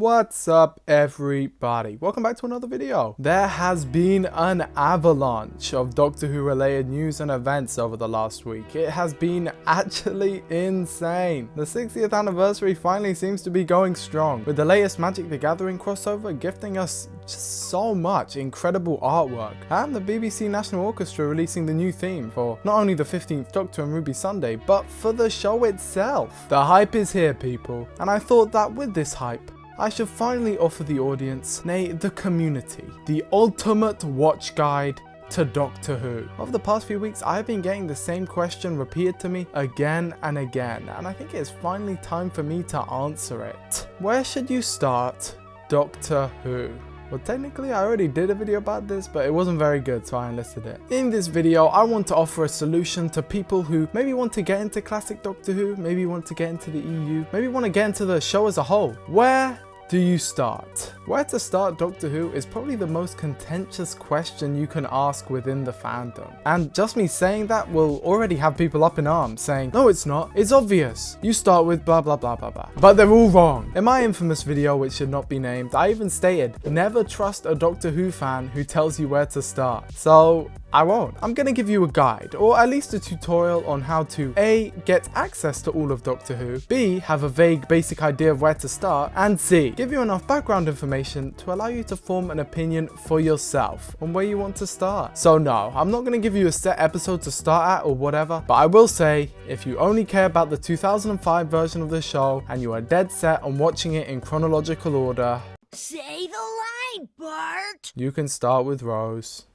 What's up everybody, welcome back to another video. There has been an avalanche of Doctor Who related news and events over the last week. It has been actually insane. The 60th anniversary finally seems to be going strong, with the latest Magic the Gathering crossover gifting us just so much incredible artwork, and the BBC National Orchestra releasing the new theme for not only the 15th Doctor and Ruby Sunday, but for the show itself. The hype is here, people, and I thought that with this hype, I should finally offer the audience, nay the community, the ultimate watch guide to Doctor Who. Over the past few weeks, I've been getting the same question repeated to me again and again, and I think it's finally time for me to answer it. Where should you start Doctor Who? Well, technically I already did a video about this, but it wasn't very good, so I enlisted it. In this video, I want to offer a solution to people who maybe want to get into classic Doctor Who, maybe want to get into the EU, maybe want to get into the show as a whole. Where do you start? Where to start Doctor Who is probably the most contentious question you can ask within the fandom. And just me saying that will already have people up in arms saying, no it's not, it's obvious. You start with blah blah blah blah blah. But they're all wrong. In my infamous video, which should not be named, I even stated, never trust a Doctor Who fan who tells you where to start. So I won't. I'm gonna give you a guide, or at least a tutorial on how to A. get access to all of Doctor Who, B. have a vague basic idea of where to start, and C. give you enough background information to allow you to form an opinion for yourself on where you want to start. So no, I'm not gonna give you a set episode to start at or whatever, but I will say, if you only care about the 2005 version of the show and you are dead set on watching it in chronological order, say the line, Bart! You can start with Rose.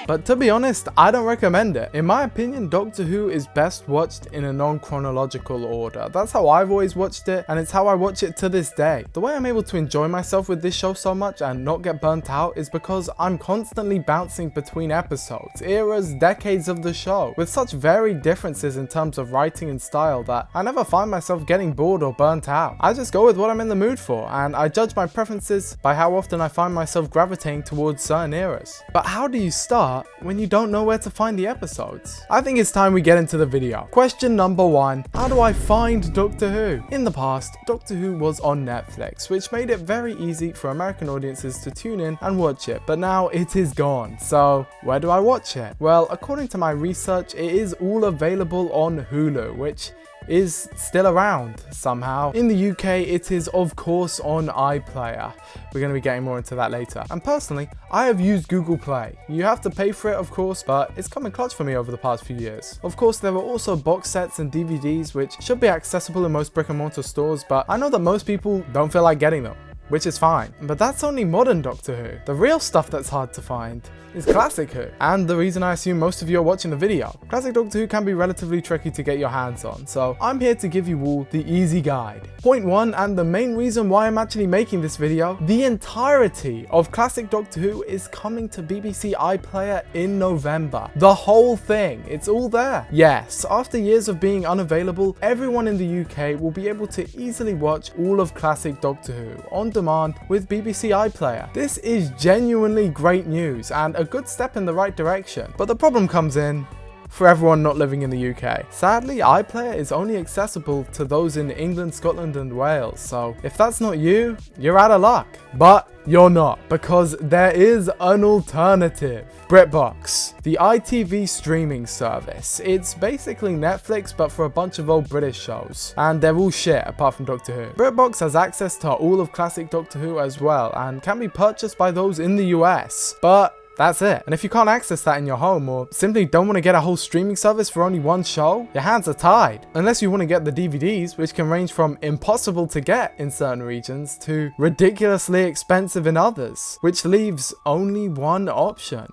But to be honest, I don't recommend it. In my opinion, Doctor Who is best watched in a non-chronological order. That's how I've always watched it, and it's how I watch it to this day. The way I'm able to enjoy myself with this show so much and not get burnt out is because I'm constantly bouncing between episodes, eras, decades of the show, with such varied differences in terms of writing and style that I never find myself getting bored or burnt out. I just go with what I'm in the mood for, and I judge my preferences by how often I find myself gravitating towards certain eras. But how do you start when you don't know where to find the episodes? I think it's time we get into the video. Question number 1, how do I find Doctor Who? In the past, Doctor Who was on Netflix, which made it very easy for American audiences to tune in and watch it, but now it is gone. So where do I watch it? Well, according to my research, it is all available on Hulu, which is still around somehow. In the UK, it is of course on iPlayer. We're going to be getting more into that later. And personally, I have used Google Play. You have to pay for it, of course, but it's come in clutch for me over the past few years. Of course, there are also box sets and DVDs which should be accessible in most brick and mortar stores, but I know that most people don't feel like getting them, which is fine. But that's only modern Doctor Who. The real stuff that's hard to find is Classic Who, and the reason I assume most of you are watching the video. Classic Doctor Who can be relatively tricky to get your hands on, so I'm here to give you all the easy guide. Point 1, and the main reason why I'm actually making this video, the entirety of Classic Doctor Who is coming to BBC iPlayer in November. The whole thing, it's all there. Yes, after years of being unavailable, everyone in the UK will be able to easily watch all of Classic Doctor Who on demand with BBC iPlayer. This is genuinely great news and a good step in the right direction. But the problem comes in for everyone not living in the UK. Sadly, iPlayer is only accessible to those in England, Scotland and Wales, so if that's not you, you're out of luck. But you're not, because there is an alternative. BritBox, the ITV streaming service. It's basically Netflix but for a bunch of old British shows, and they're all shit apart from Doctor Who. BritBox has access to all of classic Doctor Who as well and can be purchased by those in the US, but that's it. And if you can't access that in your home, or simply don't want to get a whole streaming service for only one show, your hands are tied. Unless you want to get the DVDs, which can range from impossible to get in certain regions to ridiculously expensive in others, which leaves only one option.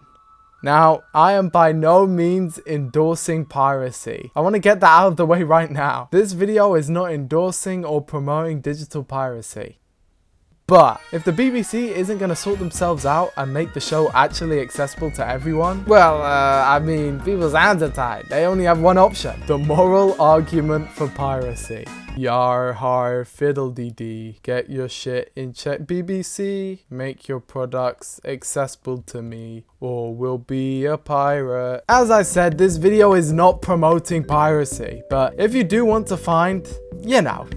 Now, I am by no means endorsing piracy. I want to get that out of the way right now. This video is not endorsing or promoting digital piracy. But if the BBC isn't going to sort themselves out and make the show actually accessible to everyone, well, I mean, people's hands are tied. They only have one option. The moral argument for piracy. Yar har fiddle-dee-dee. Get your shit in check. BBC, make your products accessible to me, or we'll be a pirate. As I said, this video is not promoting piracy, but if you do want to find, you know,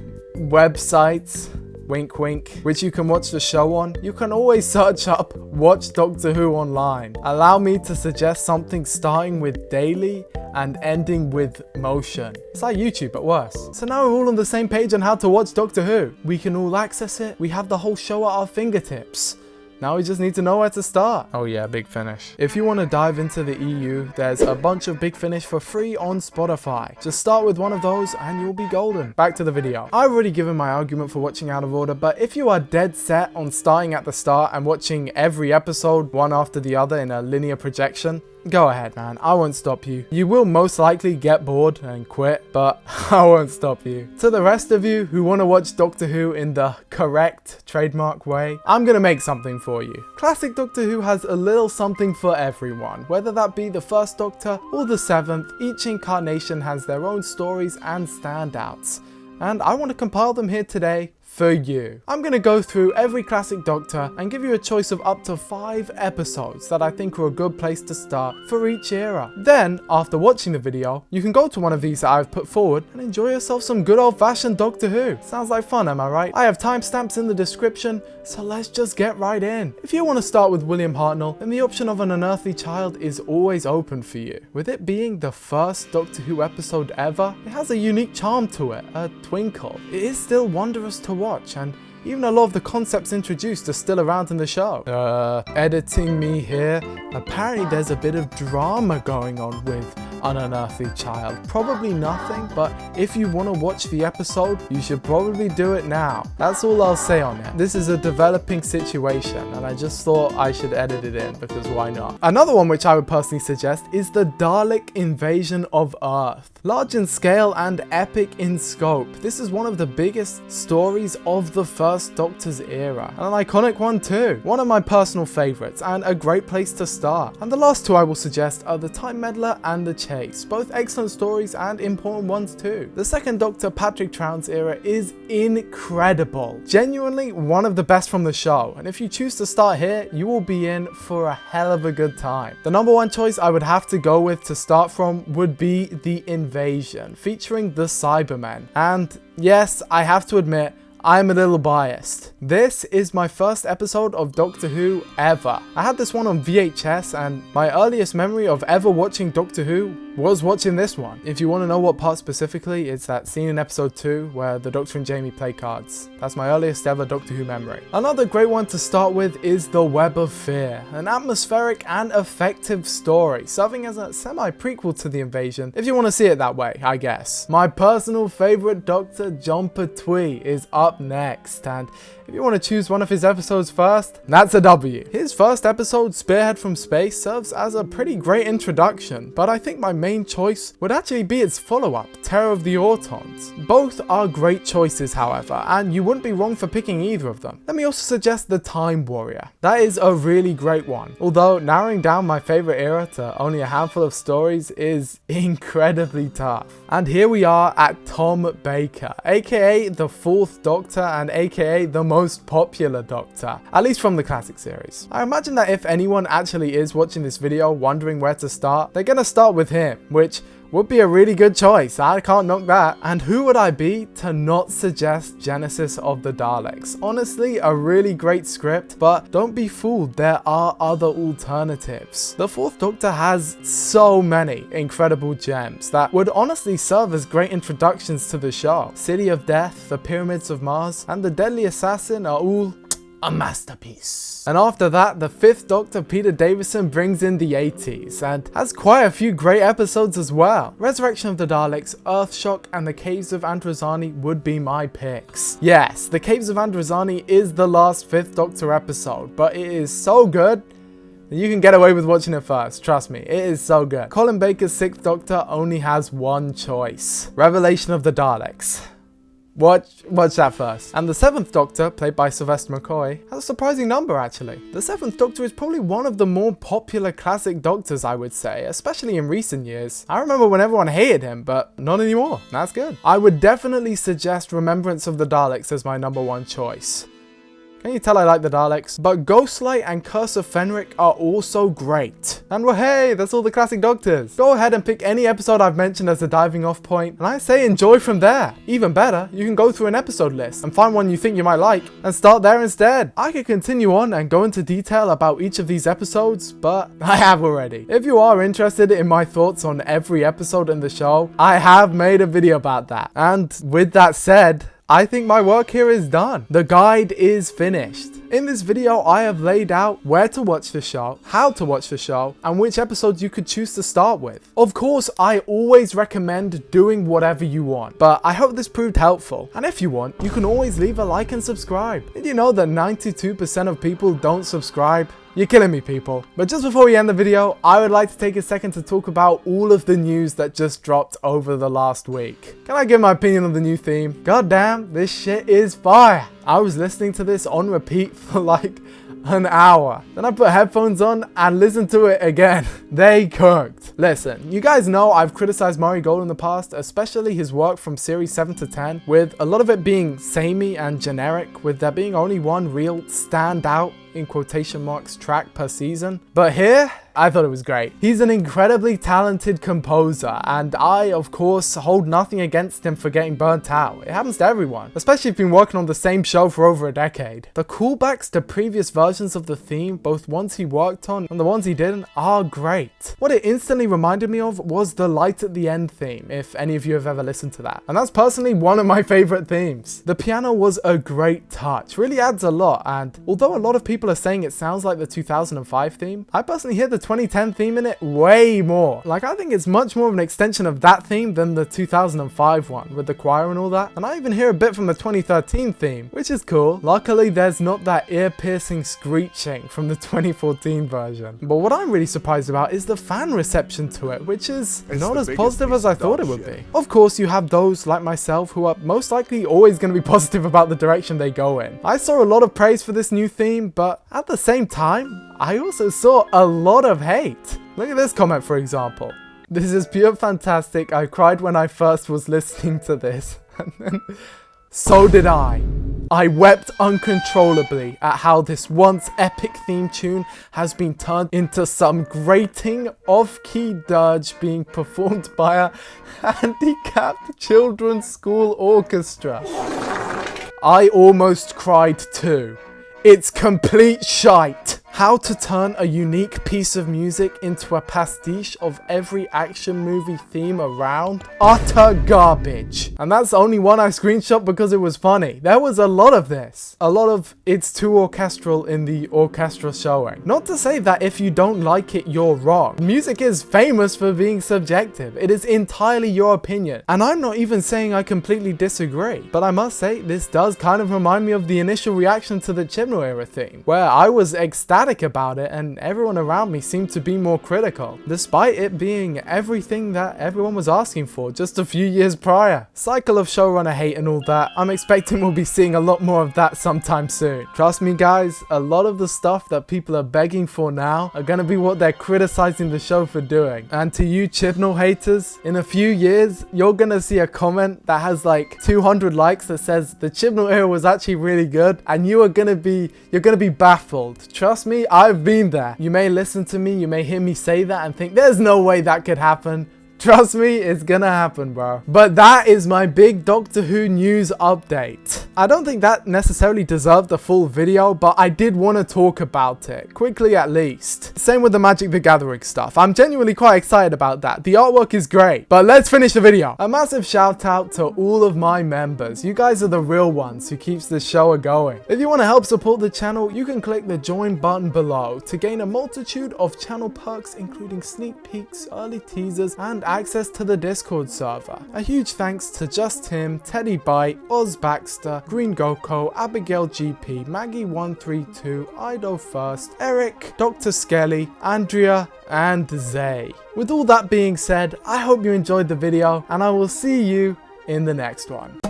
websites, wink wink, which you can watch the show on, you can always search up Watch Doctor Who online. Allow me to suggest something starting with daily and ending with motion. It's like YouTube at worst. So now we're all on the same page on how to watch Doctor Who. We can all access it. We have the whole show at our fingertips. Now we just need to know where to start. Oh yeah, Big Finish. If you want to dive into the EU, there's a bunch of Big Finish for free on Spotify. Just start with one of those and you'll be golden. Back to the video. I've already given my argument for watching out of order, but if you are dead set on starting at the start and watching every episode one after the other in a linear projection, go ahead, man. I won't stop you. You will most likely get bored and quit, but I won't stop you. To the rest of you who want to watch Doctor Who in the correct trademark way, I'm gonna make something for you. Classic Doctor Who has a little something for everyone, whether that be the first Doctor or the seventh. Each incarnation has their own stories and standouts, and I want to compile them here today for you. I'm going to go through every classic Doctor and give you a choice of up to 5 episodes that I think are a good place to start for each era. Then, after watching the video, you can go to one of these that I've put forward and enjoy yourself some good old-fashioned Doctor Who. Sounds like fun, am I right? I have timestamps in the description, so let's just get right in. If you want to start with William Hartnell, then the option of An Unearthly Child is always open for you. With it being the first Doctor Who episode ever, it has a unique charm to it, a twinkle. It is still wondrous to watch, and even a lot of the concepts introduced are still around in the show. Editing me here. Apparently there's a bit of drama going on with An Unearthly Child. Probably nothing, but if you want to watch the episode, you should probably do it now. That's all I'll say on it. This is a developing situation, and I just thought I should edit it in, because why not? Another one which I would personally suggest is the Dalek Invasion of Earth. Large in scale and epic in scope, this is one of the biggest stories of the first Doctor's era, and an iconic one too. One of my personal favourites, and a great place to start. And the last two I will suggest are The Time Meddler and The Chase, both excellent stories and important ones too. The second Doctor, Patrick Troughton's era, is incredible. Genuinely one of the best from the show, and if you choose to start here, you will be in for a hell of a good time. The number one choice I would have to go with to start from would be The Invasion, featuring the Cybermen. And yes, I have to admit, I'm a little biased. This is my first episode of Doctor Who ever. I had this one on VHS, and my earliest memory of ever watching Doctor Who was watching this one. If you want to know what part specifically, it's that scene in episode 2 where the Doctor and Jamie play cards. That's my earliest ever Doctor Who memory. Another great one to start with is The Web of Fear, an atmospheric and effective story, serving as a semi-prequel to The Invasion, if you want to see it that way, I guess. My personal favourite Doctor, John Pertwee, is up next, and if you want to choose one of his episodes first, that's a W. His first episode, Spearhead from Space, serves as a pretty great introduction, but I think my main choice would actually be its follow-up, Terror of the Autons. Both are great choices, however, and you wouldn't be wrong for picking either of them. Let me also suggest The Time Warrior. That is a really great one, although narrowing down my favourite era to only a handful of stories is incredibly tough. And here we are at Tom Baker, aka the 4th Doctor and aka the most popular Doctor, at least from the classic series. I imagine that if anyone actually is watching this video wondering where to start, they're gonna start with him, which would be a really good choice. I can't knock that. And who would I be to not suggest Genesis of the Daleks? Honestly, a really great script, but don't be fooled, there are other alternatives. The 4th Doctor has so many incredible gems that would honestly serve as great introductions to the show. City of Death, the Pyramids of Mars, and the Deadly Assassin are all a masterpiece. And after that, the 5th Doctor, Peter Davison, brings in the 80s and has quite a few great episodes as well. Resurrection of the Daleks, Earthshock, and The Caves of Androzani would be my picks. Yes, The Caves of Androzani is the last 5th Doctor episode, but it is so good you can get away with watching it first, trust me, it is so good. Colin Baker's 6th Doctor only has one choice, Revelation of the Daleks. Watch that first. And the 7th Doctor, played by Sylvester McCoy, has a surprising number actually. The 7th Doctor is probably one of the more popular classic Doctors, I would say, especially in recent years. I remember when everyone hated him, but not anymore. That's good. I would definitely suggest Remembrance of the Daleks as my number one choice. Can you tell I like the Daleks? But Ghostlight and Curse of Fenric are also great. And well, hey, that's all the classic Doctors. Go ahead and pick any episode I've mentioned as a diving off point, and I say enjoy from there. Even better, you can go through an episode list and find one you think you might like and start there instead. I could continue on and go into detail about each of these episodes, but I have already. If you are interested in my thoughts on every episode in the show, I have made a video about that. And with that said, I think my work here is done. The guide is finished. In this video, I have laid out where to watch the show, how to watch the show, and which episodes you could choose to start with. Of course, I always recommend doing whatever you want, but I hope this proved helpful. And if you want, you can always leave a like and subscribe. Did you know that 92% of people don't subscribe? You're killing me, people. But just before we end the video, I would like to take a second to talk about all of the news that just dropped over the last week. Can I give my opinion on the new theme? God damn, this shit is fire. I was listening to this on repeat for like an hour. Then I put headphones on and listened to it again. They cooked. Listen, you guys know I've criticized Murray Gold in the past, especially his work from series 7 to 10, with a lot of it being samey and generic, with there being only one real standout in quotation marks track per season. But here, I thought it was great. He's an incredibly talented composer, and I, of course, hold nothing against him for getting burnt out. It happens to everyone, especially if you've been working on the same show for over a decade. The callbacks to previous versions of the theme, both ones he worked on and the ones he didn't, are great. What it instantly reminded me of was the Light at the End theme, if any of you have ever listened to that. And that's personally one of my favorite themes. The piano was a great touch, really adds a lot, and although a lot of people are saying it sounds like the 2005 theme, I personally hear the 2010 theme in it way more. Like, I think it's much more of an extension of that theme than the 2005 one with the choir and all that. And I even hear a bit from the 2013 theme, which is cool. Luckily, there's not that ear-piercing screeching from the 2014 version. But what I'm really surprised about is the fan reception to it, which is not as positive as I thought it would be. Of course, you have those like myself who are most likely always going to be positive about the direction they go in. I saw a lot of praise for this new theme, but at the same time, I also saw a lot of hate. Look at this comment, for example. This is pure fantastic. I cried when I first was listening to this. And then, so did I. I wept uncontrollably at how this once epic theme tune has been turned into some grating off-key dirge being performed by a handicapped children's school orchestra. I almost cried too. It's complete shite. How to turn a unique piece of music into a pastiche of every action movie theme around? Utter garbage. And that's the only one I screenshot because it was funny. There was a lot of this. A lot of it's too orchestral in the orchestra showing. Not to say that if you don't like it, you're wrong. Music is famous for being subjective. It is entirely your opinion. And I'm not even saying I completely disagree. But I must say, this does kind of remind me of the initial reaction to the Chibnall era theme, where I was ecstatic about it and everyone around me seemed to be more critical, despite it being everything that everyone was asking for just a few years prior. Cycle of showrunner hate and all that, I'm expecting we'll be seeing a lot more of that sometime soon. Trust me guys, a lot of the stuff that people are begging for now are gonna be what they're criticizing the show for doing. And to you Chibnall haters, in a few years you're gonna see a comment that has like 200 likes that says the Chibnall era was actually really good, and you're gonna be baffled. Trust me, I've been there. You may listen to me, you may hear me say that and think there's no way that could happen. Trust me, it's gonna happen, bro. But that is my big Doctor Who news update. I don't think that necessarily deserved a full video, but I did want to talk about it, quickly at least. Same with the Magic the Gathering stuff. I'm genuinely quite excited about that. The artwork is great, but let's finish the video. A massive shout out to all of my members. You guys are the real ones who keeps this show going. If you want to help support the channel, you can click the join button below to gain a multitude of channel perks, including sneak peeks, early teasers, and access to the Discord server. A huge thanks to Just Tim, Teddy Bite, Oz Baxter, Green Goko, Abigail GP, Maggie132, Ido First, Eric, Dr. Skelly, Andrea, and Zay. With all that being said, I hope you enjoyed the video and I will see you in the next one.